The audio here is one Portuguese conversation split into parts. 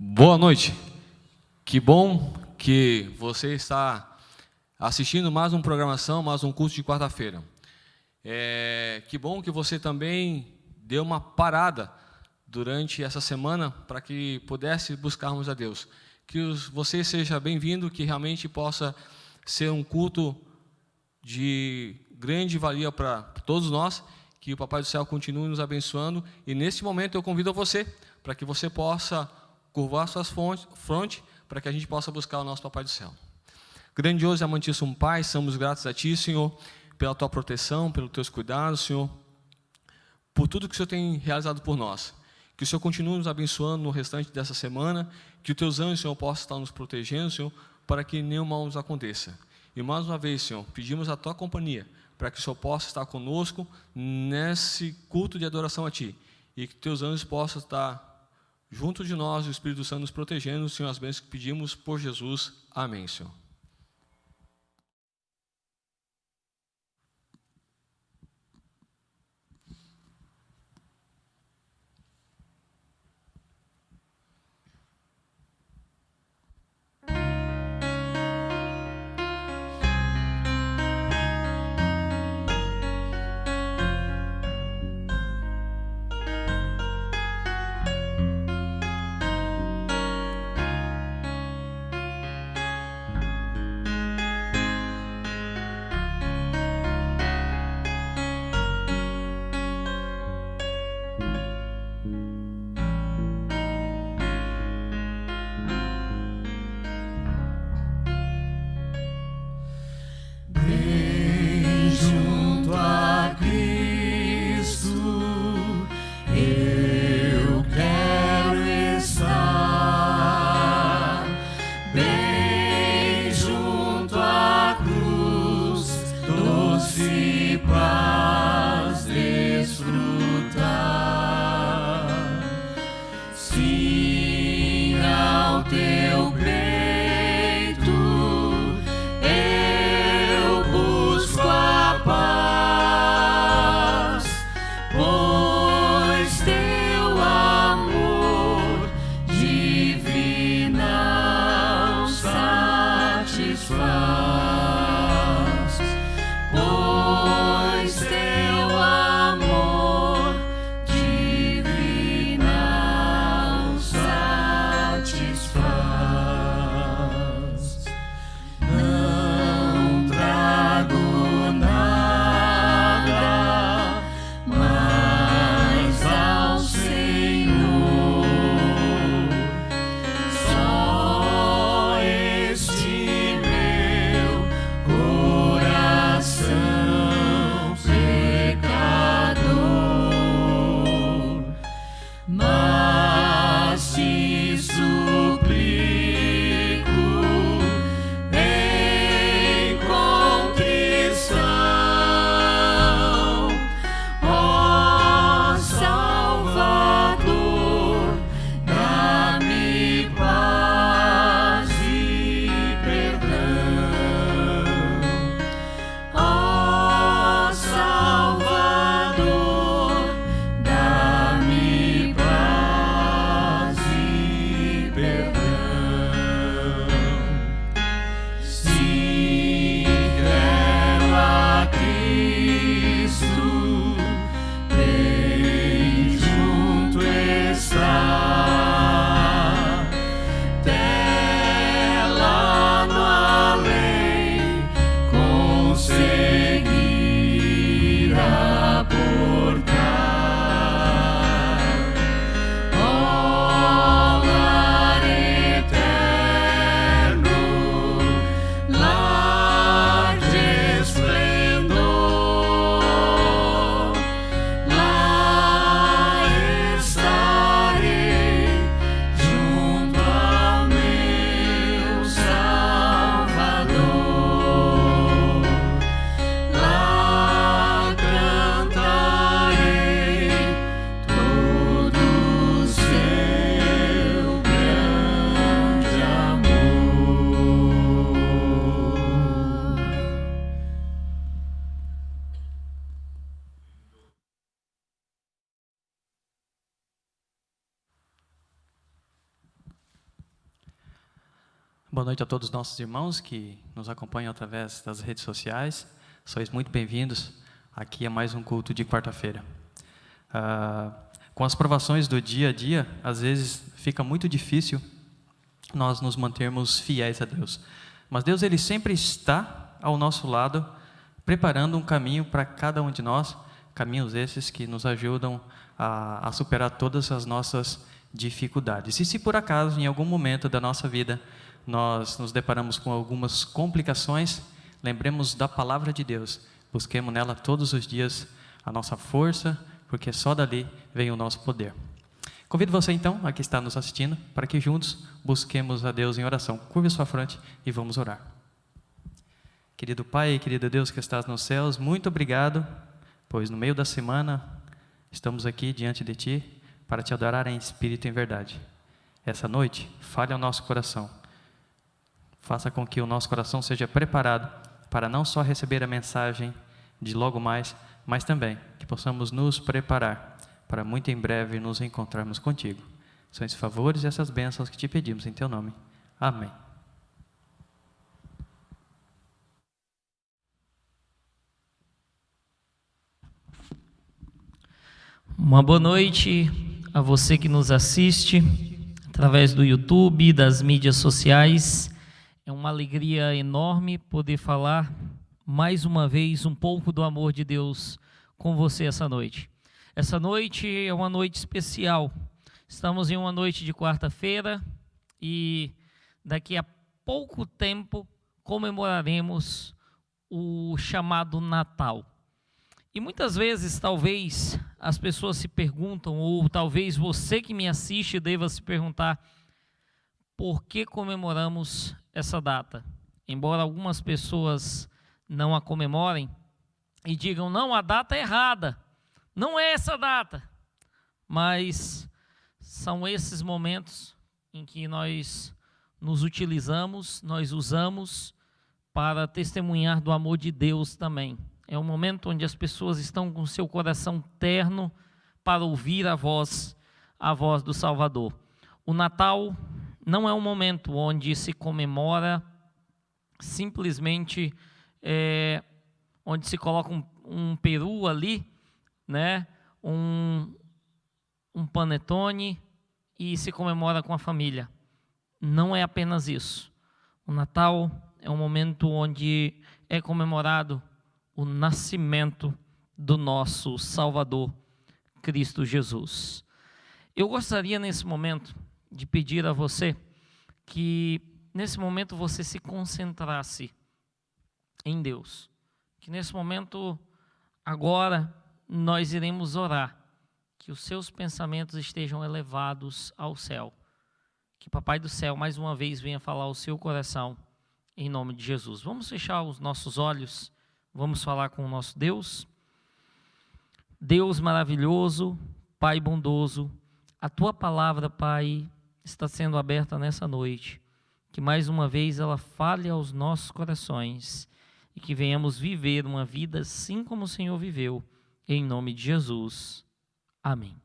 Boa noite. Que bom que você está assistindo mais uma programação, mais um curso de quarta-feira. Que bom que você também deu uma parada durante essa semana para que pudesse buscarmos a Deus. Que você seja bem-vindo, que realmente possa ser um culto de grande valia para todos nós, que o Papai do Céu continue nos abençoando. E nesse momento eu convido você para que você possa curvar suas frontes para que a gente possa buscar o nosso Papai do Céu. Grandioso e amantíssimo Pai, somos gratos a Ti, Senhor, pela Tua proteção, pelos Teus cuidados, Senhor, por tudo que o Senhor tem realizado por nós. Que o Senhor continue nos abençoando no restante dessa semana, que os Teus anjos, Senhor, possam estar nos protegendo, Senhor, para que nenhum mal nos aconteça. E mais uma vez, Senhor, pedimos a Tua companhia, para que o Senhor possa estar conosco nesse culto de adoração a Ti, e que Teus anjos possam estar junto de nós, o Espírito Santo nos protegendo, Senhor, as bênçãos que pedimos por Jesus. Amém, Senhor. Boa noite a todos os nossos irmãos que nos acompanham através das redes sociais. Sois muito bem-vindos aqui a mais um culto de quarta-feira. Com as provações do dia a dia, às vezes fica muito difícil nós nos mantermos fiéis a Deus. Mas Deus, Ele sempre está ao nosso lado, preparando um caminho para cada um de nós, caminhos esses que nos ajudam a superar todas as nossas dificuldades. E se por acaso, em algum momento da nossa vida, nós nos deparamos com algumas complicações, lembremos da palavra de Deus, busquemos nela todos os dias a nossa força, porque só dali vem o nosso poder. Convido você então, a que está nos assistindo, para que juntos busquemos a Deus em oração. Curve sua fronte e vamos orar. Querido Pai, querido Deus que estás nos céus, muito obrigado, pois no meio da semana estamos aqui diante de Ti para Te adorar em espírito e em verdade. Essa noite, fale ao nosso coração. Faça com que o nosso coração seja preparado para não só receber a mensagem de logo mais, mas também que possamos nos preparar para muito em breve nos encontrarmos contigo. São esses favores e essas bênçãos que te pedimos em teu nome. Amém. Uma boa noite a você que nos assiste através do YouTube, das mídias sociais. É uma alegria enorme poder falar mais uma vez um pouco do amor de Deus com você essa noite. Essa noite é uma noite especial. Estamos em uma noite de quarta-feira e daqui a pouco tempo comemoraremos o chamado Natal. E muitas vezes, talvez, as pessoas se perguntam, ou talvez você que me assiste deva se perguntar, por que comemoramos essa data? Embora algumas pessoas não a comemorem e digam, não, a data é errada, não é essa data. Mas são esses momentos em que nós nos utilizamos, nós usamos para testemunhar do amor de Deus também. É um momento onde as pessoas estão com seu coração terno para ouvir a voz do Salvador. O Natal não é um momento onde se comemora simplesmente, onde se coloca um peru ali, né? um panetone e se comemora com a família. Não é apenas isso. O Natal é um momento onde é comemorado o nascimento do nosso Salvador, Cristo Jesus. Eu gostaria nesse momento de pedir a você que nesse momento você se concentrasse em Deus. Que nesse momento, agora, nós iremos orar. Que os seus pensamentos estejam elevados ao céu. Que Papai do Céu, mais uma vez, venha falar ao seu coração, em nome de Jesus. Vamos fechar os nossos olhos, vamos falar com o nosso Deus. Deus maravilhoso, Pai bondoso, a Tua palavra, Pai, está sendo aberta nessa noite. Que mais uma vez ela fale aos nossos corações e que venhamos viver uma vida assim como o Senhor viveu, em nome de Jesus. Amém.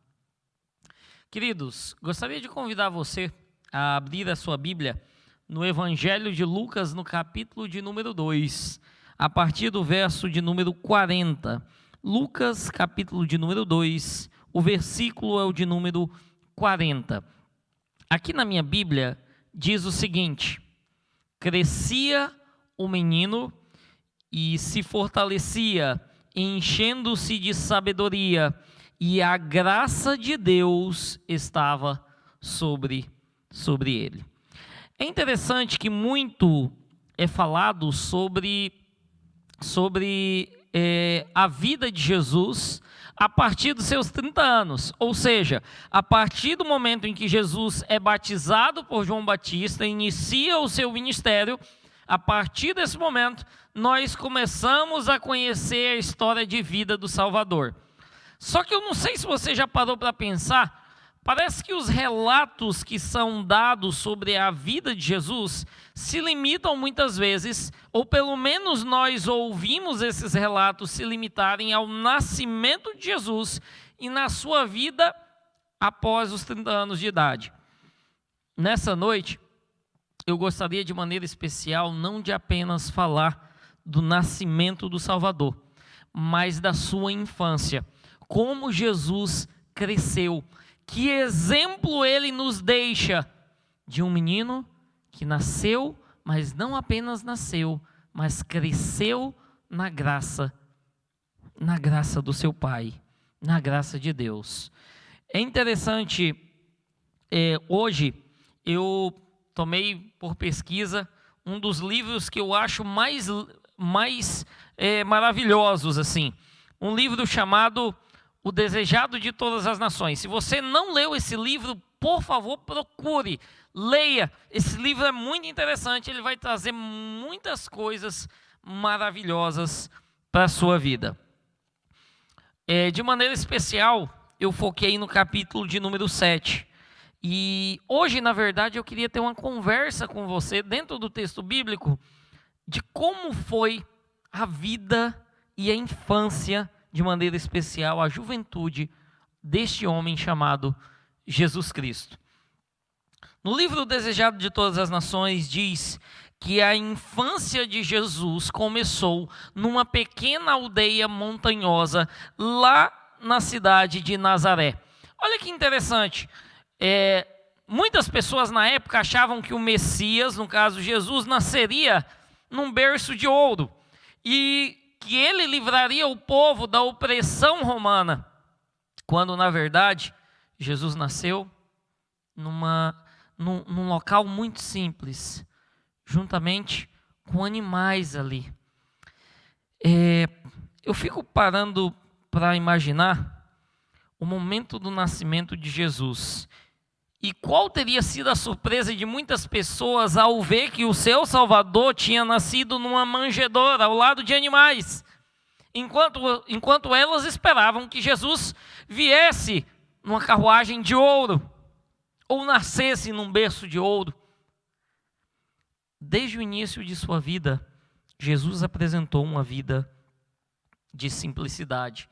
Queridos, gostaria de convidar você a abrir a sua Bíblia no Evangelho de Lucas, no capítulo de número 2, a partir do verso de número 40. Lucas, capítulo de número 2, o versículo é o de número 40. Aqui na minha Bíblia diz o seguinte: crescia o menino e se fortalecia, enchendo-se de sabedoria, e a graça de Deus estava sobre ele. É interessante que muito é falado sobre a vida de Jesus a partir dos seus 30 anos, ou seja, a partir do momento em que Jesus é batizado por João Batista, inicia o seu ministério. A partir desse momento, nós começamos a conhecer a história de vida do Salvador. Só que eu não sei se você já parou para pensar, parece que os relatos que são dados sobre a vida de Jesus se limitam muitas vezes, ou pelo menos nós ouvimos esses relatos se limitarem ao nascimento de Jesus e na sua vida após os 30 anos de idade. Nessa noite, eu gostaria de maneira especial não de apenas falar do nascimento do Salvador, mas da sua infância. Como Jesus cresceu, que exemplo ele nos deixa de um menino que nasceu, mas não apenas nasceu, mas cresceu na graça do seu Pai, na graça de Deus. É interessante, hoje eu tomei por pesquisa um dos livros que eu acho mais maravilhosos, assim, um livro chamado O Desejado de Todas as Nações. Se você não leu esse livro, por favor, procure, leia. Esse livro é muito interessante, ele vai trazer muitas coisas maravilhosas para a sua vida. De maneira especial, eu foquei no capítulo de número 7. E hoje, na verdade, eu queria ter uma conversa com você, dentro do texto bíblico, de como foi a vida e a infância, de maneira especial, a juventude deste homem chamado Jesus Cristo. No livro Desejado de Todas as Nações, diz que a infância de Jesus começou numa pequena aldeia montanhosa, lá na cidade de Nazaré. Olha que interessante, muitas pessoas na época achavam que o Messias, no caso Jesus, nasceria num berço de ouro, e que ele livraria o povo da opressão romana, quando na verdade Jesus nasceu num local muito simples, juntamente com animais ali. Eu fico parando para imaginar o momento do nascimento de Jesus. E qual teria sido a surpresa de muitas pessoas ao ver que o seu Salvador tinha nascido numa manjedoura, ao lado de animais, enquanto elas esperavam que Jesus viesse numa carruagem de ouro, ou nascesse num berço de ouro. Desde o início de sua vida, Jesus apresentou uma vida de simplicidade.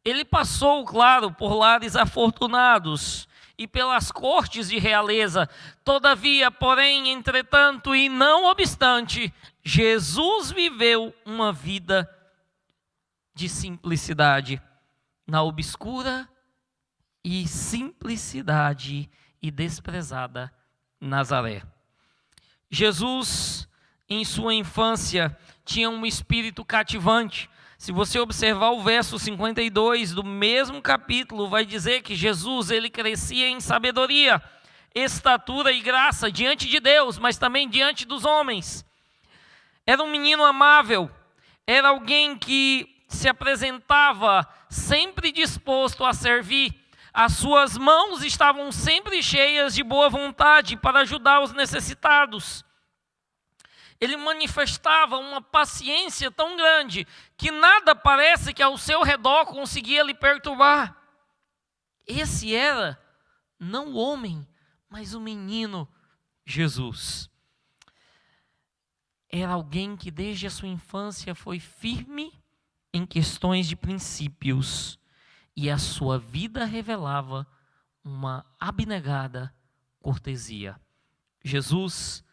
Ele passou, claro, por lares afortunados e pelas cortes de realeza. Todavia, porém, entretanto e não obstante, Jesus viveu uma vida de simplicidade, na obscura e simplicidade e desprezada Nazaré. Jesus, em sua infância, tinha um espírito cativante. Se você observar o verso 52 do mesmo capítulo, vai dizer que Jesus, ele crescia em sabedoria, estatura e graça diante de Deus, mas também diante dos homens. Era um menino amável, era alguém que se apresentava sempre disposto a servir. As suas mãos estavam sempre cheias de boa vontade para ajudar os necessitados. Ele manifestava uma paciência tão grande que nada parece que ao seu redor conseguia lhe perturbar. Esse era, não o homem, mas o menino Jesus. Era alguém que desde a sua infância foi firme em questões de princípios, e a sua vida revelava uma abnegada cortesia. Jesus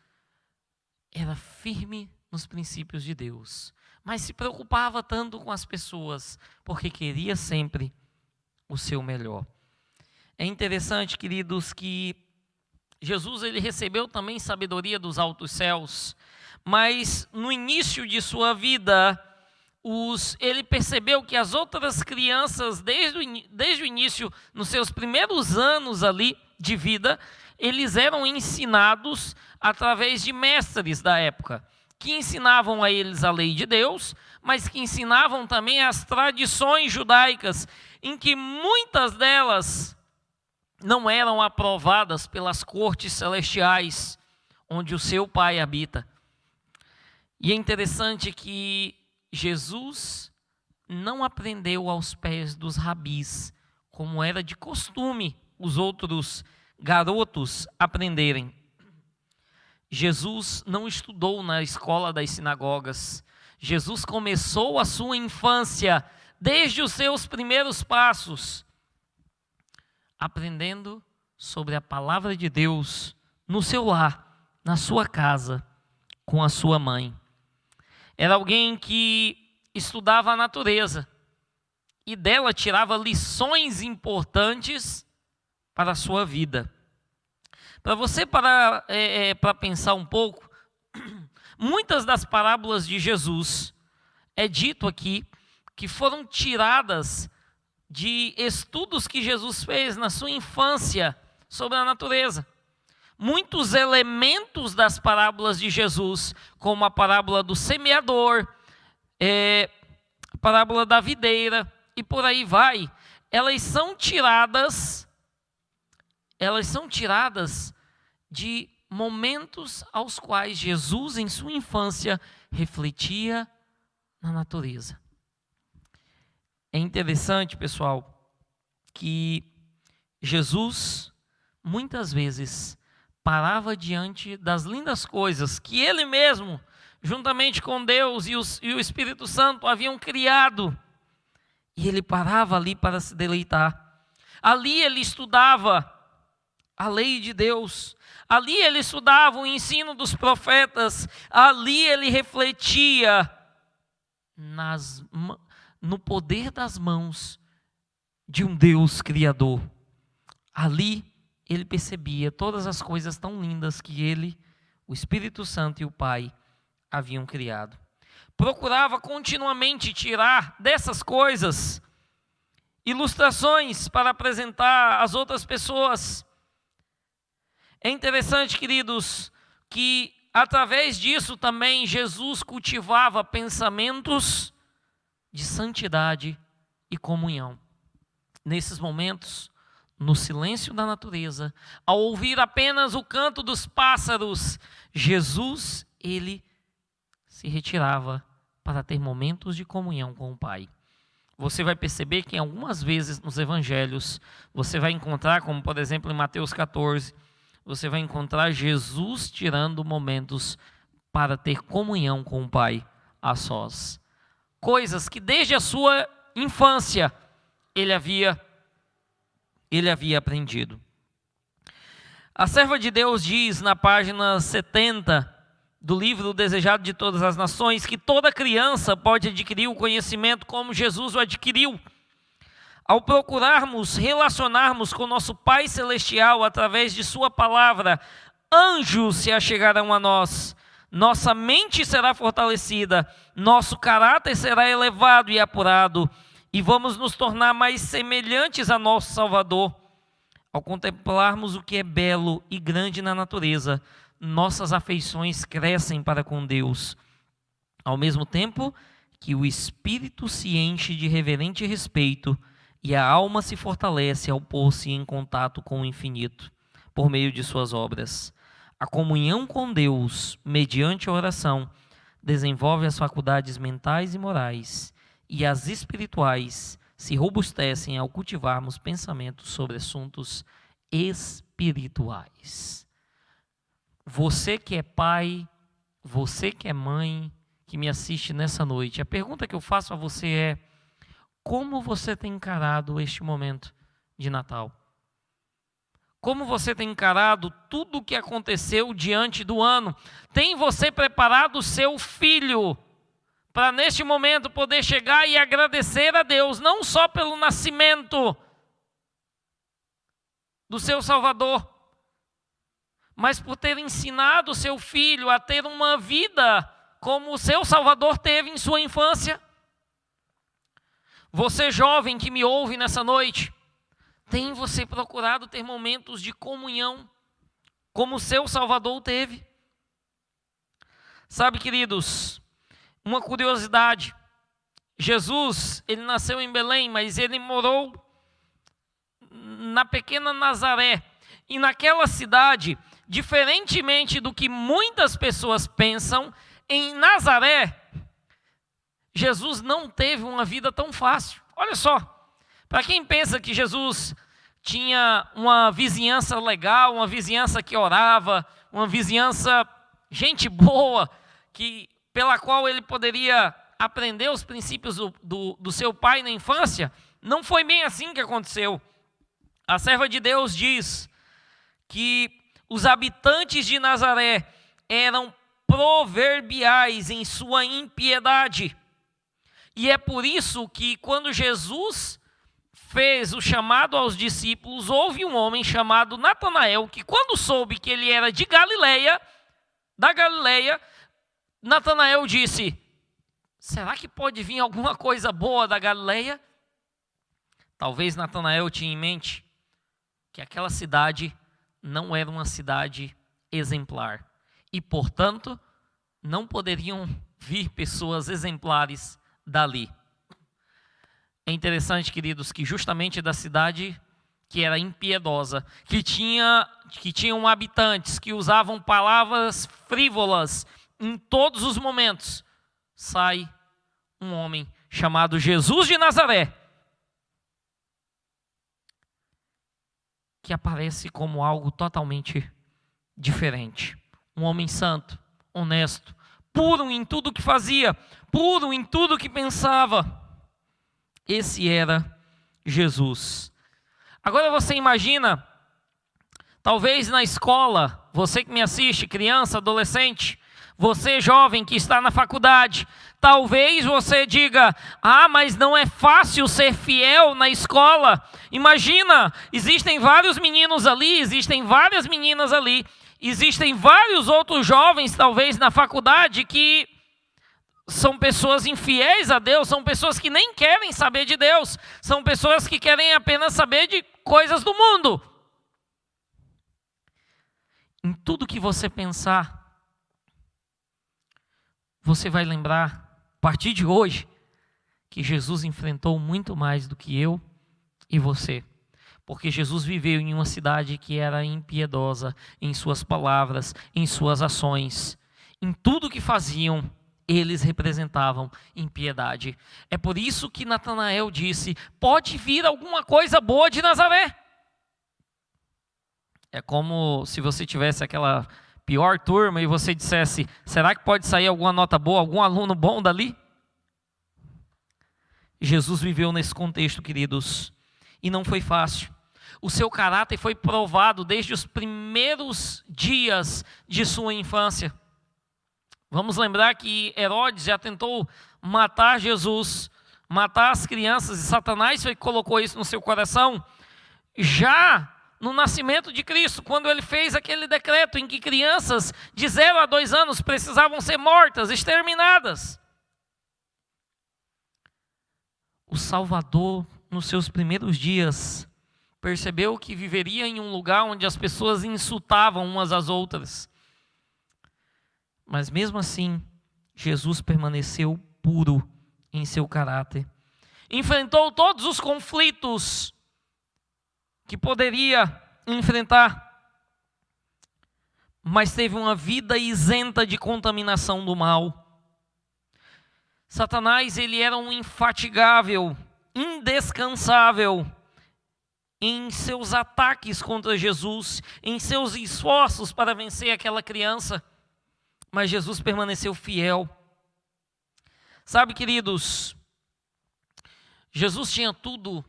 era firme nos princípios de Deus, mas se preocupava tanto com as pessoas, porque queria sempre o seu melhor. É interessante, queridos, que Jesus ele recebeu também sabedoria dos altos céus, mas no início de sua vida, ele percebeu que as outras crianças, desde o início, nos seus primeiros anos ali de vida, eles eram ensinados através de mestres da época, que ensinavam a eles a lei de Deus, mas que ensinavam também as tradições judaicas, em que muitas delas não eram aprovadas pelas cortes celestiais, onde o seu Pai habita. E é interessante que Jesus não aprendeu aos pés dos rabis, como era de costume os outros garotos aprenderem. Jesus não estudou na escola das sinagogas. Jesus começou a sua infância, desde os seus primeiros passos, aprendendo sobre a palavra de Deus no seu lar, na sua casa com a sua mãe. Era alguém que estudava a natureza e dela tirava lições importantes para a sua vida. Para você para pensar um pouco, muitas das parábolas de Jesus é dito aqui que foram tiradas de estudos que Jesus fez na sua infância sobre a natureza. Muitos elementos das parábolas de Jesus, como a parábola do semeador, a parábola da videira e por aí vai, elas são tiradas de momentos aos quais Jesus, em sua infância, refletia na natureza. É interessante, pessoal, que Jesus muitas vezes parava diante das lindas coisas que Ele mesmo, juntamente com Deus e o Espírito Santo, haviam criado. E Ele parava ali para se deleitar. Ali Ele estudava a lei de Deus. Ali Ele estudava o ensino dos profetas. Ali Ele refletia no poder das mãos de um Deus Criador. Ali Ele percebia todas as coisas tão lindas que Ele, o Espírito Santo e o Pai haviam criado. Procurava continuamente tirar dessas coisas ilustrações para apresentar às outras pessoas. É interessante, queridos, que através disso também Jesus cultivava pensamentos de santidade e comunhão. Nesses momentos, no silêncio da natureza, ao ouvir apenas o canto dos pássaros, Jesus, Ele se retirava para ter momentos de comunhão com o Pai. Você vai perceber que algumas vezes nos evangelhos, você vai encontrar, como por exemplo em Mateus 14, você vai encontrar Jesus tirando momentos para ter comunhão com o Pai a sós. Coisas que desde a sua infância ele havia aprendido. A serva de Deus diz na página 70 do livro Desejado de Todas as Nações que toda criança pode adquirir o conhecimento como Jesus o adquiriu. Ao procurarmos relacionarmos com nosso Pai Celestial através de sua palavra, anjos se achegarão a nós, nossa mente será fortalecida, nosso caráter será elevado e apurado, e vamos nos tornar mais semelhantes a nosso Salvador. Ao contemplarmos o que é belo e grande na natureza, nossas afeições crescem para com Deus, ao mesmo tempo que o espírito se enche de reverente respeito e a alma se fortalece ao pôr-se em contato com o infinito, por meio de suas obras. A comunhão com Deus, mediante a oração, desenvolve as faculdades mentais e morais, e as espirituais se robustecem ao cultivarmos pensamentos sobre assuntos espirituais. Você que é pai, você que é mãe, que me assiste nessa noite, a pergunta que eu faço a você é: como você tem encarado este momento de Natal? Como você tem encarado tudo o que aconteceu diante do ano? Tem você preparado o seu filho para neste momento poder chegar e agradecer a Deus, não só pelo nascimento do seu Salvador, mas por ter ensinado o seu filho a ter uma vida como o seu Salvador teve em sua infância? Você jovem que me ouve nessa noite, tem você procurado ter momentos de comunhão como o seu Salvador teve? Sabe, queridos, uma curiosidade: Jesus, ele nasceu em Belém, mas ele morou na pequena Nazaré. E naquela cidade, diferentemente do que muitas pessoas pensam, em Nazaré, Jesus não teve uma vida tão fácil. Olha só, para quem pensa que Jesus tinha uma vizinhança legal, uma vizinhança que orava, uma vizinhança, gente boa, pela qual ele poderia aprender os princípios do seu pai na infância, não foi bem assim que aconteceu. A serva de Deus diz que os habitantes de Nazaré eram proverbiais em sua impiedade. E é por isso que quando Jesus fez o chamado aos discípulos, houve um homem chamado Natanael, que quando soube que ele era de Galileia, da Galileia, Natanael disse: será que pode vir alguma coisa boa da Galileia? Talvez Natanael tinha em mente que aquela cidade não era uma cidade exemplar e, portanto, não poderiam vir pessoas exemplares dali. É interessante, queridos, que justamente da cidade que era impiedosa, que tinham habitantes que usavam palavras frívolas em todos os momentos, sai um homem chamado Jesus de Nazaré, que aparece como algo totalmente diferente. Um homem santo, honesto, puro em tudo que fazia, puro em tudo que pensava. Esse era Jesus. Agora você imagina, talvez na escola, você que me assiste, criança, adolescente, você jovem que está na faculdade, talvez você diga: mas não é fácil ser fiel na escola. Imagina, existem vários meninos ali, existem várias meninas ali, existem vários outros jovens talvez na faculdade que são pessoas infiéis a Deus, são pessoas que nem querem saber de Deus, são pessoas que querem apenas saber de coisas do mundo. Em tudo que você pensar, você vai lembrar, a partir de hoje, que Jesus enfrentou muito mais do que eu e você. Porque Jesus viveu em uma cidade que era impiedosa em suas palavras, em suas ações. Em tudo que faziam, eles representavam impiedade. É por isso que Natanael disse: pode vir alguma coisa boa de Nazaré. É como se você tivesse aquela pior turma e você dissesse: será que pode sair alguma nota boa, algum aluno bom dali? Jesus viveu nesse contexto, queridos, e não foi fácil. O seu caráter foi provado desde os primeiros dias de sua infância. Vamos lembrar que Herodes já tentou matar Jesus, matar as crianças, e Satanás foi que colocou isso no seu coração já no nascimento de Cristo, quando ele fez aquele decreto em que crianças de 0 a 2 anos precisavam ser mortas, exterminadas. O Salvador, nos seus primeiros dias, percebeu que viveria em um lugar onde as pessoas insultavam umas às outras. Mas mesmo assim, Jesus permaneceu puro em seu caráter. Enfrentou todos os conflitos que poderia enfrentar, mas teve uma vida isenta de contaminação do mal. Satanás, ele era um infatigável, indescansável em seus ataques contra Jesus, em seus esforços para vencer aquela criança. Mas Jesus permaneceu fiel. Sabe, queridos, Jesus tinha tudo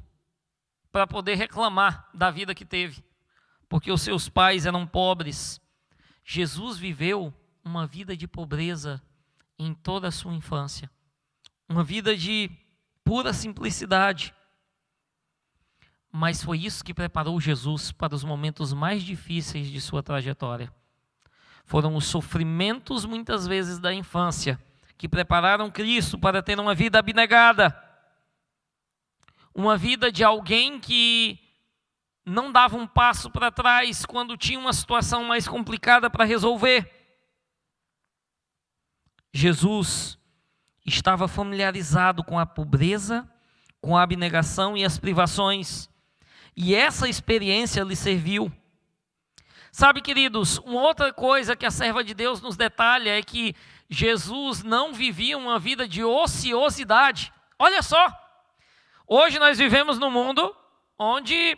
para poder reclamar da vida que teve, porque os seus pais eram pobres. Jesus viveu uma vida de pobreza em toda a sua infância, uma vida de pura simplicidade. Mas foi isso que preparou Jesus para os momentos mais difíceis de sua trajetória. Foram os sofrimentos, muitas vezes, da infância, que prepararam Cristo para ter uma vida abnegada. Uma vida de alguém que não dava um passo para trás quando tinha uma situação mais complicada para resolver. Jesus estava familiarizado com a pobreza, com a abnegação e as privações. E essa experiência lhe serviu. Sabe, queridos, uma outra coisa que a serva de Deus nos detalha é que Jesus não vivia uma vida de ociosidade. Olha só, hoje nós vivemos num mundo onde,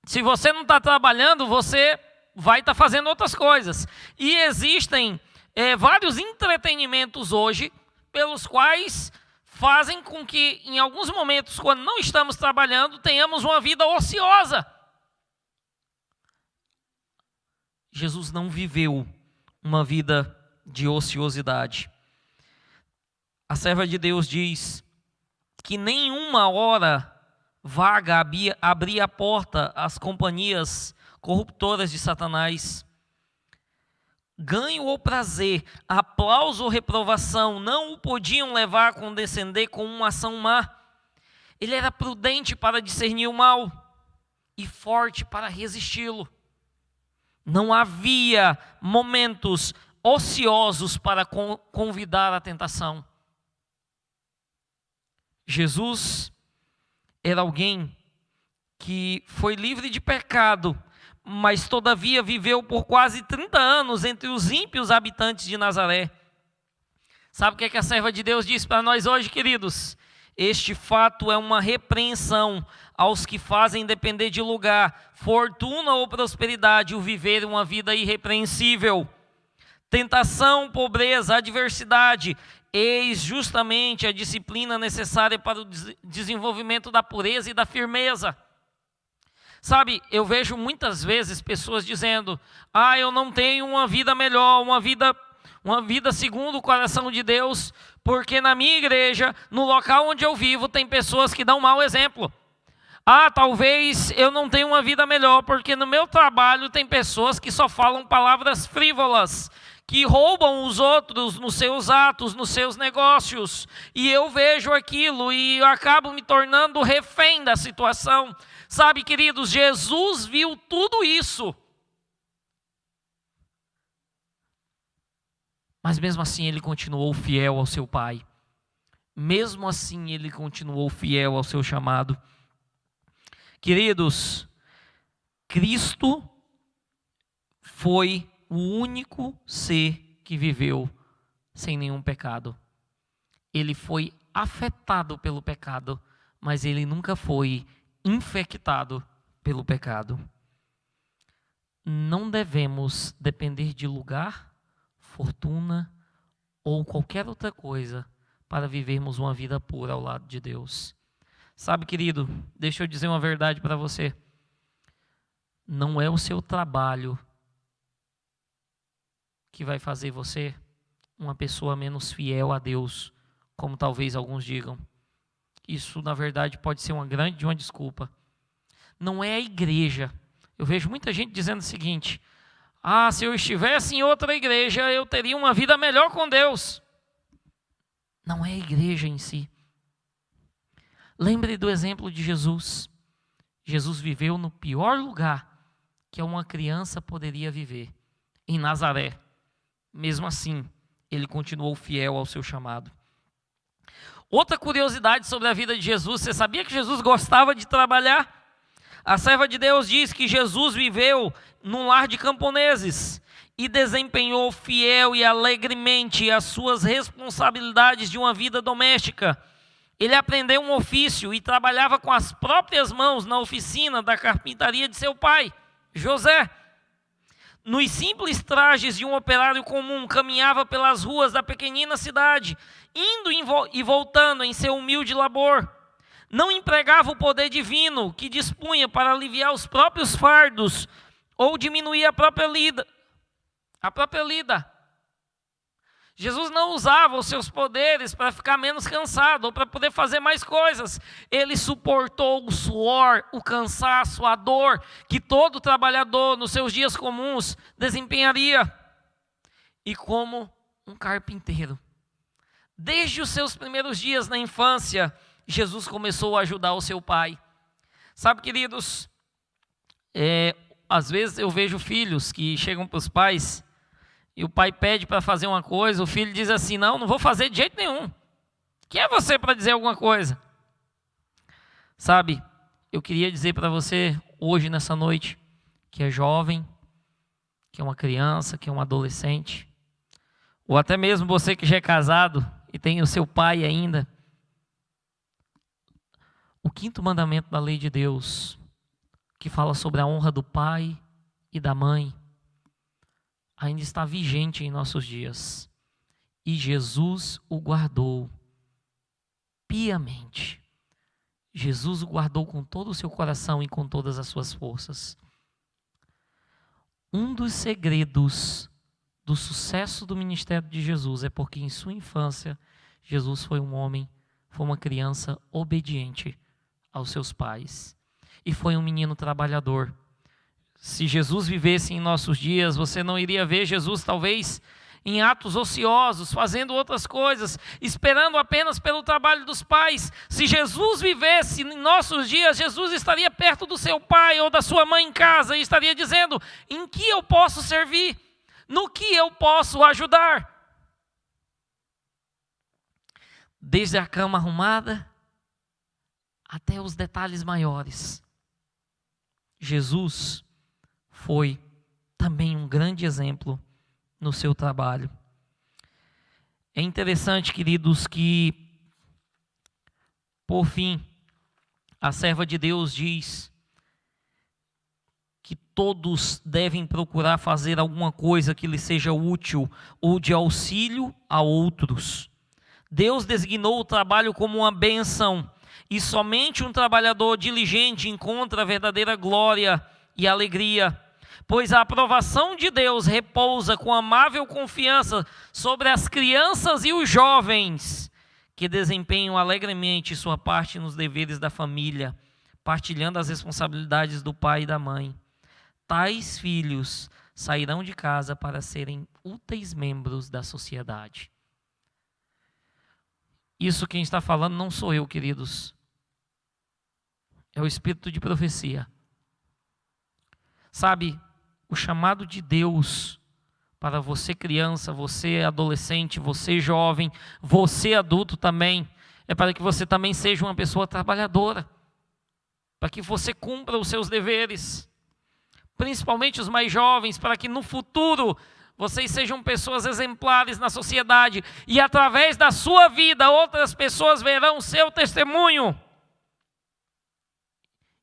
se você não está trabalhando, você vai estar fazendo outras coisas. E existem vários entretenimentos hoje, pelos quais fazem com que, em alguns momentos, quando não estamos trabalhando, tenhamos uma vida ociosa. Jesus não viveu uma vida de ociosidade. A serva de Deus diz que nenhuma hora vaga abria a porta às companhias corruptoras de Satanás. Ganho ou prazer, aplauso ou reprovação não o podiam levar a condescender com uma ação má. Ele era prudente para discernir o mal e forte para resisti-lo. Não havia momentos ociosos para convidar a tentação. Jesus era alguém que foi livre de pecado, mas todavia viveu por quase 30 anos entre os ímpios habitantes de Nazaré. Sabe o que a serva de Deus diz para nós hoje, queridos? Este fato é uma repreensão aos que fazem depender de lugar, fortuna ou prosperidade, o viver uma vida irrepreensível. Tentação, pobreza, adversidade, eis justamente a disciplina necessária para o desenvolvimento da pureza e da firmeza. Sabe, eu vejo muitas vezes pessoas dizendo: eu não tenho uma vida melhor, uma vida segundo o coração de Deus, porque na minha igreja, no local onde eu vivo, tem pessoas que dão mau exemplo. Talvez eu não tenha uma vida melhor, porque no meu trabalho tem pessoas que só falam palavras frívolas, que roubam os outros nos seus atos, nos seus negócios, e eu vejo aquilo e eu acabo me tornando refém da situação. Sabe, queridos, Jesus viu tudo isso, mas mesmo assim ele continuou fiel ao seu Pai, mesmo assim ele continuou fiel ao seu chamado. Queridos, Cristo foi o único ser que viveu sem nenhum pecado. Ele foi afetado pelo pecado, mas ele nunca foi infectado pelo pecado. Não devemos depender de lugar, fortuna ou qualquer outra coisa para vivermos uma vida pura ao lado de Deus. Sabe, querido, deixa eu dizer uma verdade para você. Não é o seu trabalho que vai fazer você uma pessoa menos fiel a Deus, como talvez alguns digam. Isso, na verdade, pode ser uma desculpa. Não é a igreja. Eu vejo muita gente dizendo o seguinte: se eu estivesse em outra igreja, eu teria uma vida melhor com Deus. Não é a igreja em si. Lembre do exemplo de Jesus. Jesus viveu no pior lugar que uma criança poderia viver, em Nazaré. Mesmo assim, ele continuou fiel ao seu chamado. Outra curiosidade sobre a vida de Jesus: você sabia que Jesus gostava de trabalhar? A serva de Deus diz que Jesus viveu num lar de camponeses e desempenhou fiel e alegremente as suas responsabilidades de uma vida doméstica. Ele aprendeu um ofício e trabalhava com as próprias mãos na oficina da carpintaria de seu pai, José. Nos simples trajes de um operário comum, caminhava pelas ruas da pequenina cidade, indo e voltando em seu humilde labor. Não empregava o poder divino que dispunha para aliviar os próprios fardos ou diminuir a própria lida. Jesus não usava os seus poderes para ficar menos cansado ou para poder fazer mais coisas. Ele suportou o suor, o cansaço, a dor que todo trabalhador nos seus dias comuns desempenharia. E como um carpinteiro, desde os seus primeiros dias na infância, Jesus começou a ajudar o seu pai. Sabe, queridos, às vezes eu vejo filhos que chegam para os pais e o pai pede para fazer uma coisa, o filho diz assim: não vou fazer de jeito nenhum. Quem é você para dizer alguma coisa? Sabe, eu queria dizer para você hoje, nessa noite, que é jovem, que é uma criança, que é um adolescente, ou até mesmo você que já é casado e tem o seu pai ainda. O 5º mandamento da lei de Deus, que fala sobre a honra do pai e da mãe, ainda está vigente em nossos dias. E Jesus o guardou piamente. Jesus o guardou com todo o seu coração e com todas as suas forças. Um dos segredos do sucesso do ministério de Jesus é porque em sua infância Jesus foi um homem, foi uma criança obediente aos seus pais e foi um menino trabalhador. Se Jesus vivesse em nossos dias, você não iria ver Jesus talvez em atos ociosos, fazendo outras coisas, esperando apenas pelo trabalho dos pais. Se Jesus vivesse em nossos dias, Jesus estaria perto do seu pai ou da sua mãe em casa e estaria dizendo: em que eu posso servir? No que eu posso ajudar? Desde a cama arrumada até os detalhes maiores. Jesus foi também um grande exemplo no seu trabalho. É interessante, queridos, que, por fim, a serva de Deus diz que todos devem procurar fazer alguma coisa que lhe seja útil ou de auxílio a outros. Deus designou o trabalho como uma bênção, e somente um trabalhador diligente encontra a verdadeira glória e alegria, pois a aprovação de Deus repousa com amável confiança sobre as crianças e os jovens que desempenham alegremente sua parte nos deveres da família, partilhando as responsabilidades do pai e da mãe. Tais filhos sairão de casa para serem úteis membros da sociedade. Isso quem está falando não sou eu, queridos. É o Espírito de profecia. Sabe, o chamado de Deus para você criança, você adolescente, você jovem, você adulto também, é para que você também seja uma pessoa trabalhadora, para que você cumpra os seus deveres, principalmente os mais jovens, para que no futuro vocês sejam pessoas exemplares na sociedade e através da sua vida outras pessoas verão o seu testemunho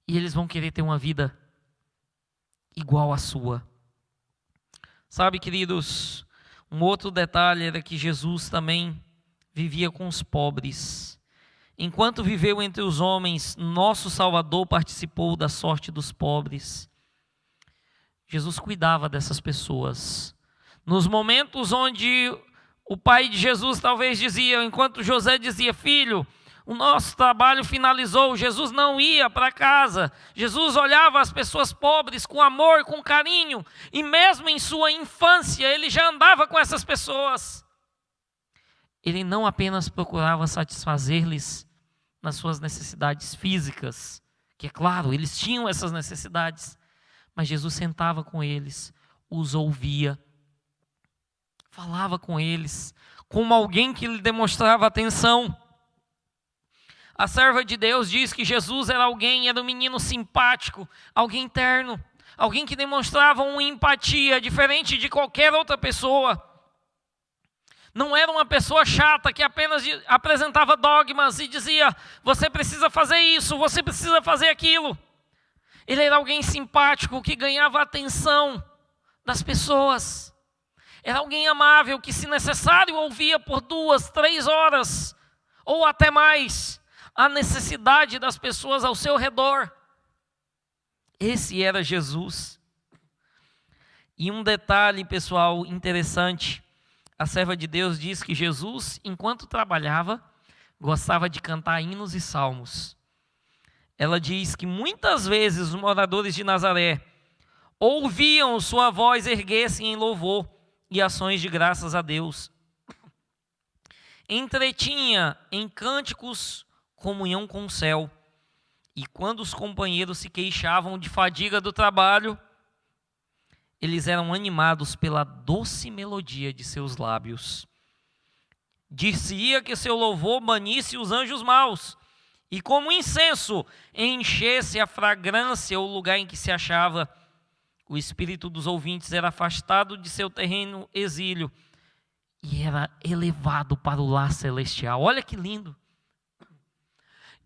e eles vão querer ter uma vida igual à sua. Sabe, queridos, um outro detalhe era que Jesus também vivia com os pobres. Enquanto viveu entre os homens, nosso Salvador participou da sorte dos pobres. Jesus cuidava dessas pessoas. Nos momentos onde o pai de Jesus talvez dizia, enquanto José dizia: filho, o nosso trabalho finalizou, Jesus não ia para casa. Jesus olhava as pessoas pobres com amor, com carinho, e mesmo em sua infância ele já andava com essas pessoas. Ele não apenas procurava satisfazer-lhes nas suas necessidades físicas, que é claro, eles tinham essas necessidades, mas Jesus sentava com eles, os ouvia, falava com eles, como alguém que lhe demonstrava atenção. A serva de Deus diz que Jesus era um menino simpático, alguém terno, alguém que demonstrava uma empatia diferente de qualquer outra pessoa. Não era uma pessoa chata que apenas apresentava dogmas e dizia: você precisa fazer isso, você precisa fazer aquilo. Ele era alguém simpático que ganhava a atenção das pessoas. Era alguém amável que, se necessário, ouvia por 2, 3 horas ou até mais a necessidade das pessoas ao seu redor. Esse era Jesus. E um detalhe, pessoal, interessante. A serva de Deus diz que Jesus, enquanto trabalhava, gostava de cantar hinos e salmos. Ela diz que muitas vezes os moradores de Nazaré ouviam sua voz erguer-se em louvor e ações de graças a Deus. Entretinha em cânticos comunhão com o céu. E quando os companheiros se queixavam de fadiga do trabalho, eles eram animados pela doce melodia de seus lábios. Dir-se-ia que seu louvor banisse os anjos maus, e como incenso enchesse a fragrância o lugar em que se achava. O espírito dos ouvintes era afastado de seu terreno exílio e era elevado para o lar celestial. Olha que lindo!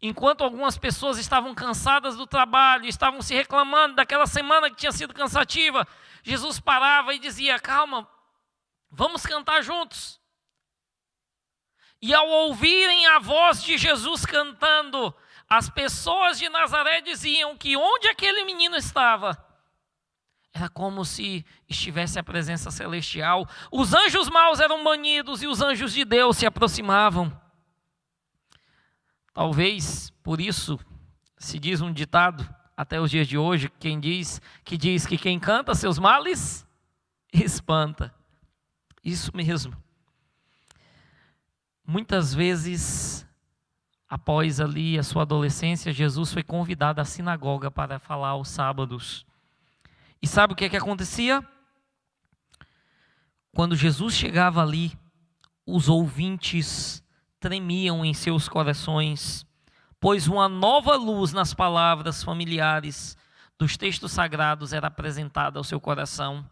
Enquanto algumas pessoas estavam cansadas do trabalho, estavam se reclamando daquela semana que tinha sido cansativa, Jesus parava e dizia: calma, vamos cantar juntos. E ao ouvirem a voz de Jesus cantando, as pessoas de Nazaré diziam que onde aquele menino estava Era como se estivesse a presença celestial. Os anjos maus eram banidos e os anjos de Deus se aproximavam. Talvez por isso se diz um ditado até os dias de hoje, que diz que quem canta seus males espanta. Isso mesmo. Muitas vezes, após ali a sua adolescência, Jesus foi convidado à sinagoga para falar aos sábados. E sabe o que acontecia? Quando Jesus chegava ali, os ouvintes tremiam em seus corações, pois uma nova luz nas palavras familiares dos textos sagrados era apresentada ao seu coração.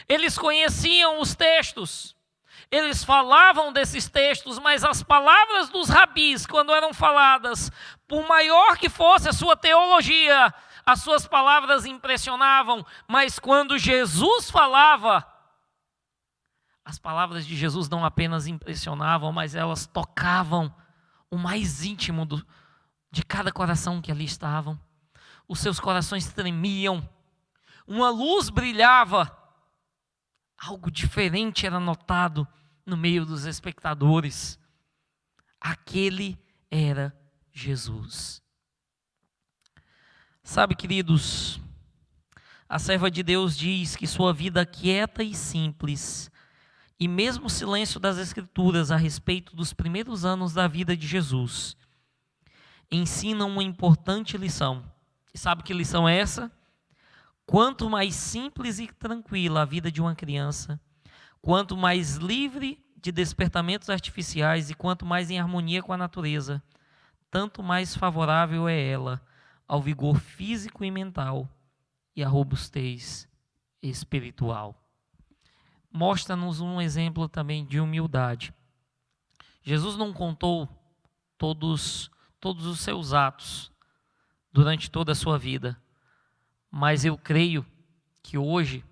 Eles conheciam os textos, eles falavam desses textos, mas as palavras dos rabis, quando eram faladas, por maior que fosse a sua teologia, as suas palavras impressionavam, mas quando Jesus falava, as palavras de Jesus não apenas impressionavam, mas elas tocavam o mais íntimo de cada coração que ali estavam. Os seus corações tremiam, uma luz brilhava, algo diferente era notado no meio dos espectadores. Aquele era Jesus. Sabe, queridos, a serva de Deus diz que sua vida quieta e simples, e mesmo o silêncio das Escrituras a respeito dos primeiros anos da vida de Jesus, ensinam uma importante lição. E sabe que lição é essa? Quanto mais simples e tranquila a vida de uma criança, quanto mais livre de despertamentos artificiais e quanto mais em harmonia com a natureza, tanto mais favorável é ela ao vigor físico e mental e à robustez espiritual. Mostra-nos um exemplo também de humildade. Jesus não contou todos os seus atos durante toda a sua vida, mas eu creio que hoje,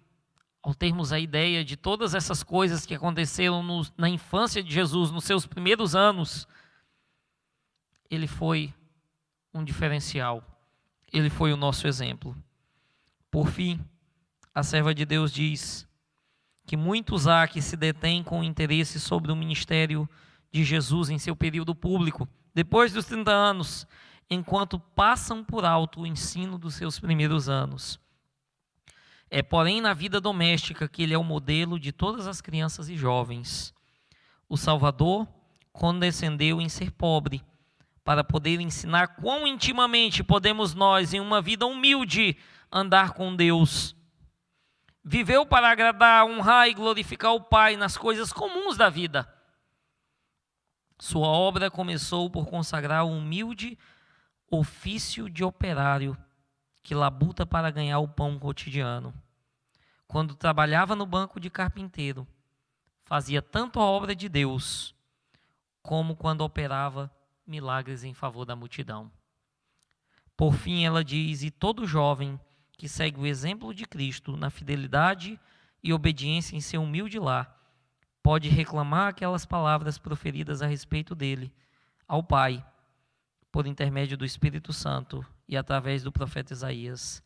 ao termos a ideia de todas essas coisas que aconteceram na infância de Jesus, nos seus primeiros anos, ele foi um diferencial. Ele foi o nosso exemplo. Por fim, a serva de Deus diz que muitos há que se detêm com interesse sobre o ministério de Jesus em seu período público, depois dos 30 anos, enquanto passam por alto o ensino dos seus primeiros anos. É, porém, na vida doméstica que ele é o modelo de todas as crianças e jovens. O Salvador condescendeu em ser pobre, para poder ensinar quão intimamente podemos nós, em uma vida humilde, andar com Deus. Viveu para agradar, honrar e glorificar o Pai nas coisas comuns da vida. Sua obra começou por consagrar o humilde ofício de operário que labuta para ganhar o pão cotidiano. Quando trabalhava no banco de carpinteiro, fazia tanto a obra de Deus, como quando operava milagres em favor da multidão. Por fim, ela diz: e todo jovem que segue o exemplo de Cristo na fidelidade e obediência em seu humilde lar, pode reclamar aquelas palavras proferidas a respeito dele ao Pai, por intermédio do Espírito Santo e através do profeta Isaías: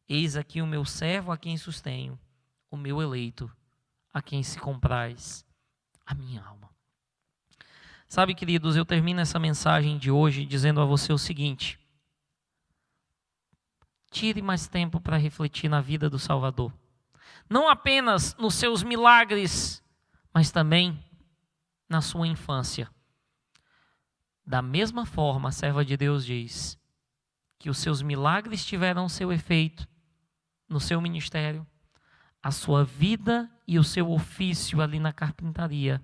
eis aqui o meu servo a quem sustenho, o meu eleito, a quem se compraz a minha alma. Sabe, queridos, eu termino essa mensagem de hoje dizendo a você o seguinte: tire mais tempo para refletir na vida do Salvador. Não apenas nos seus milagres, mas também na sua infância. Da mesma forma, a serva de Deus diz que os seus milagres tiveram seu efeito no seu ministério, a sua vida e o seu ofício ali na carpintaria,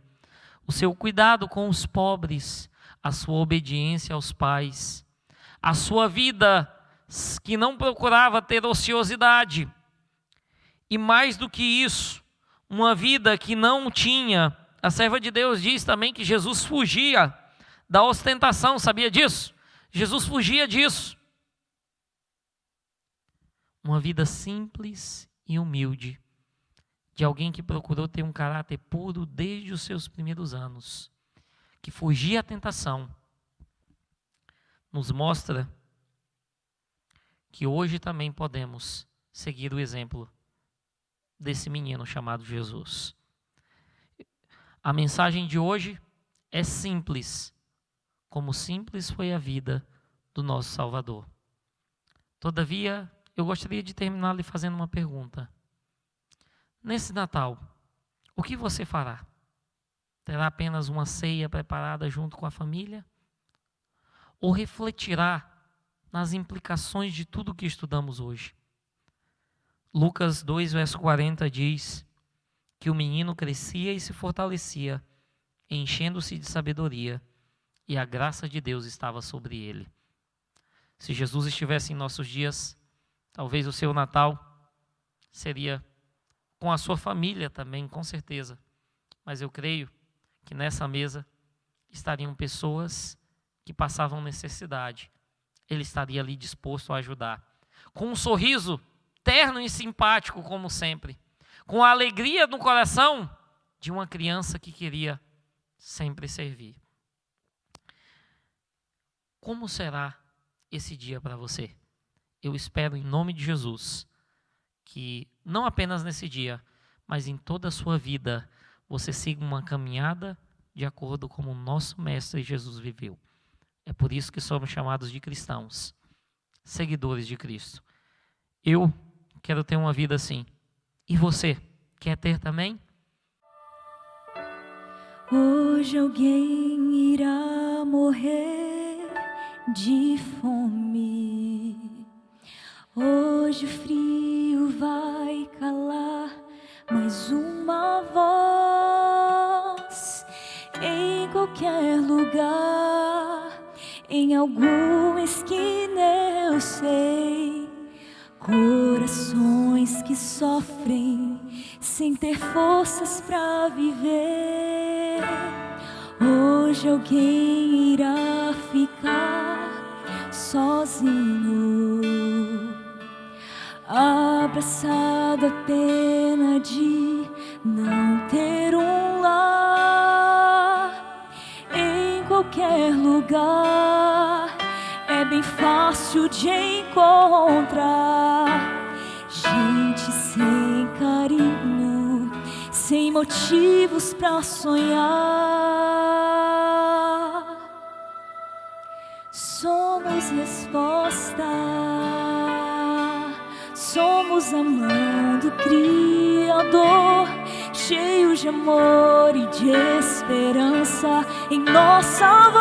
o seu cuidado com os pobres, a sua obediência aos pais, a sua vida que não procurava ter ociosidade, e mais do que isso, uma vida que não tinha. A serva de Deus diz também que Jesus fugia da ostentação, sabia disso? Jesus fugia disso. Uma vida simples e humilde, de alguém que procurou ter um caráter puro desde os seus primeiros anos, que fugia à tentação, nos mostra que hoje também podemos seguir o exemplo desse menino chamado Jesus. A mensagem de hoje é simples, como simples foi a vida do nosso Salvador. Todavia, eu gostaria de terminar lhe fazendo uma pergunta. Nesse Natal, o que você fará? Terá apenas uma ceia preparada junto com a família? Ou refletirá nas implicações de tudo o que estudamos hoje? Lucas 2, verso 40 diz que o menino crescia e se fortalecia, enchendo-se de sabedoria, e a graça de Deus estava sobre ele. Se Jesus estivesse em nossos dias, talvez o seu Natal seria com a sua família também, com certeza. Mas eu creio que nessa mesa estariam pessoas que passavam necessidade. Ele estaria ali disposto a ajudar, com um sorriso terno e simpático, como sempre, com a alegria no coração de uma criança que queria sempre servir. Como será esse dia para você? Eu espero, em nome de Jesus, que não apenas nesse dia, mas em toda a sua vida, você siga uma caminhada de acordo com o nosso Mestre Jesus viveu. É por isso que somos chamados de cristãos, seguidores de Cristo. Eu quero ter uma vida assim. E você, quer ter também? Hoje alguém irá morrer de fome. Hoje o frio vai calar mais uma voz. Em qualquer lugar, em alguma esquina eu sei, corações que sofrem sem ter forças para viver. Hoje alguém irá ficar sozinho, abraçado à pena de não ter um lar. Em qualquer lugar é bem fácil de encontrar gente sem carinho, sem motivos pra sonhar. Somos resposta, somos a mão do Criador, cheios de amor e de esperança em nossa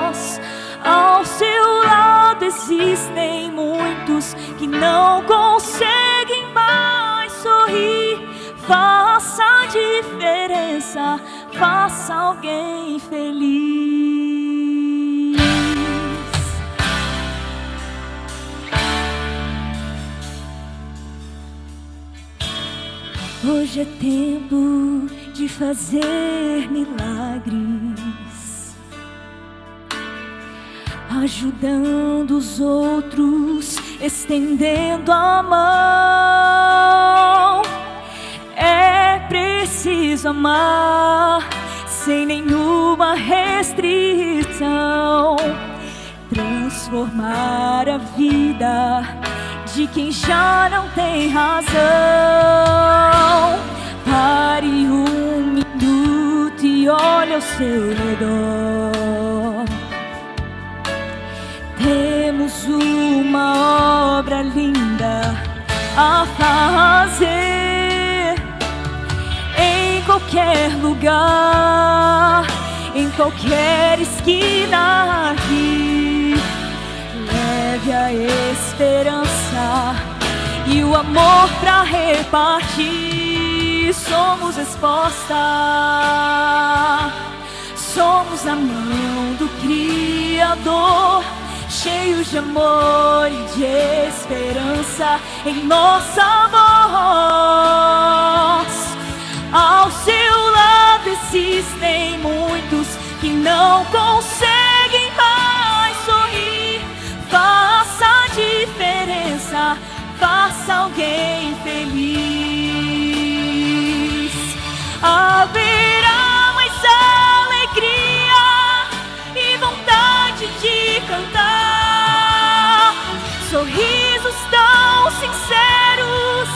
voz. Ao seu lado existem muitos que não conseguem mais sorrir. Faça a diferença, faça alguém feliz. Hoje é tempo de fazer milagres, ajudando os outros, estendendo a mão. É preciso amar sem nenhuma restrição, transformar a vida de quem já não tem razão. Pare um minuto e olhe ao seu redor. Temos uma obra linda a fazer. Em qualquer lugar, em qualquer esquina aqui, leve a esperança e o amor pra repartir. Somos resposta, somos a mão do Criador, cheios de amor e de esperança em nossa voz. Ao seu lado existem muitos que não conseguem mais sorrir. Faça a diferença, faça alguém feliz. Haverá mais alegria e vontade de cantar, sorrisos tão sinceros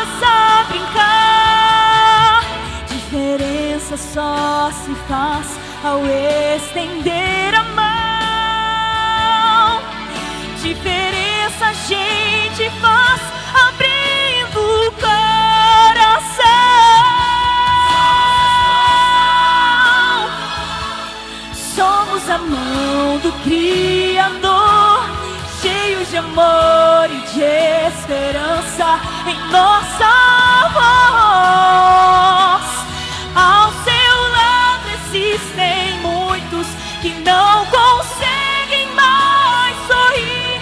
possa brincar. Diferença só se faz ao estender a mão. Diferença a gente faz abrindo o coração. Somos a mão do Criador, cheios de amor e de esperança em nossa voz. Ao seu lado existem muitos que não conseguem mais sorrir.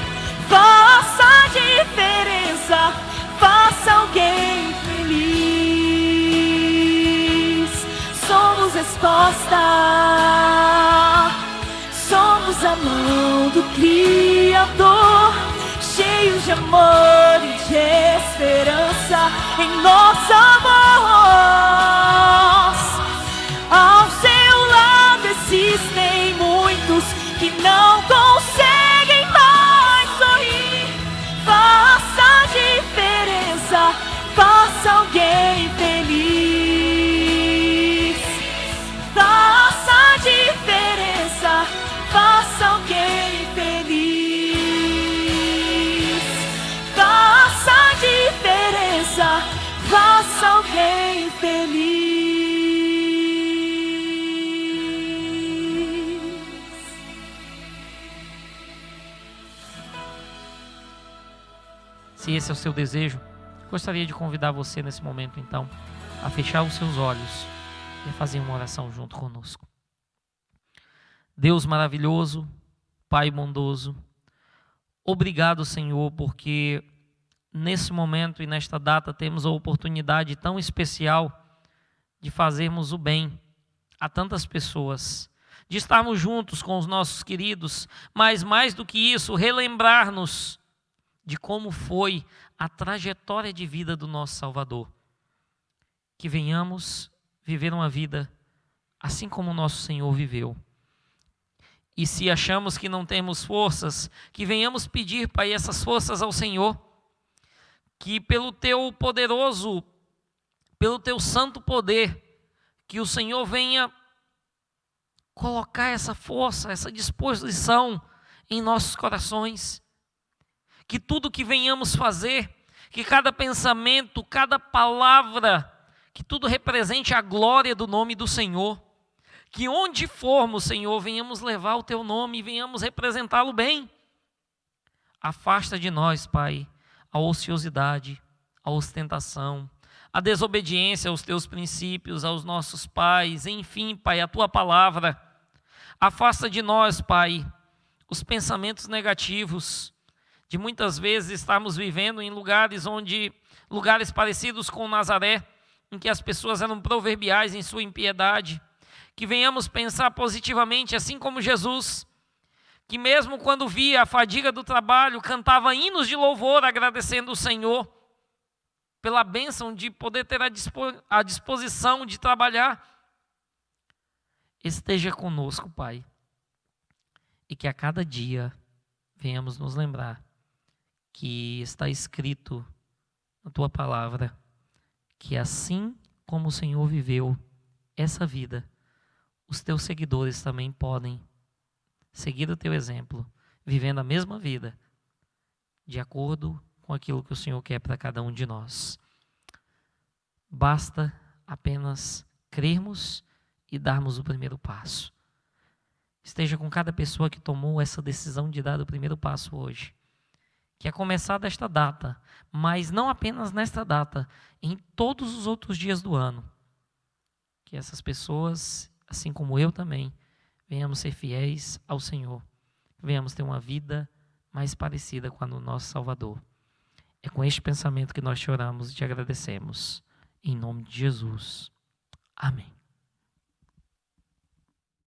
Faça a diferença, faça alguém feliz. Somos resposta, somos a mão do Criador, cheios de amor e de esperança em nossa voz. Ao seu lado existem muitos que não conseguem mais sorrir. Faça a diferença, faça alguém feliz. Faça a diferença, faça alguém feliz. Faça a diferença, faça alguém feliz. Se esse é o seu desejo, gostaria de convidar você nesse momento, então, a fechar os seus olhos e a fazer uma oração junto conosco. Deus maravilhoso, Pai bondoso, obrigado, Senhor, porque nesse momento e nesta data temos a oportunidade tão especial de fazermos o bem a tantas pessoas, de estarmos juntos com os nossos queridos, mas mais do que isso, relembrar-nos de como foi a trajetória de vida do nosso Salvador. Que venhamos viver uma vida assim como o nosso Senhor viveu. E se achamos que não temos forças, que venhamos pedir, Pai, essas forças ao Senhor, que pelo Teu poderoso, pelo Teu santo poder, que o Senhor venha colocar essa força, essa disposição em nossos corações. Que tudo que venhamos fazer, que cada pensamento, cada palavra, que tudo represente a glória do nome do Senhor. Que onde formos, Senhor, venhamos levar o Teu nome e venhamos representá-lo bem. Afasta de nós, Pai, a ociosidade, a ostentação, a desobediência aos Teus princípios, aos nossos pais, enfim, Pai, a Tua palavra. Afasta de nós, Pai, os pensamentos negativos, de muitas vezes estarmos vivendo em lugares parecidos com Nazaré, em que as pessoas eram proverbiais em sua impiedade. Que venhamos pensar positivamente, assim como Jesus, que mesmo quando via a fadiga do trabalho, cantava hinos de louvor agradecendo o Senhor pela bênção de poder ter a disposição de trabalhar. Esteja conosco, Pai, e que a cada dia venhamos nos lembrar que está escrito na Tua palavra, que assim como o Senhor viveu essa vida, os Teus seguidores também podem seguir o Teu exemplo, vivendo a mesma vida, de acordo com aquilo que o Senhor quer para cada um de nós. Basta apenas crermos e darmos o primeiro passo. Esteja com cada pessoa que tomou essa decisão de dar o primeiro passo hoje, que é começar desta data, mas não apenas nesta data, em todos os outros dias do ano. Que essas pessoas, assim como eu também, venhamos ser fiéis ao Senhor, venhamos ter uma vida mais parecida com a do nosso Salvador. É com este pensamento que nós te oramos e te agradecemos. Em nome de Jesus. Amém.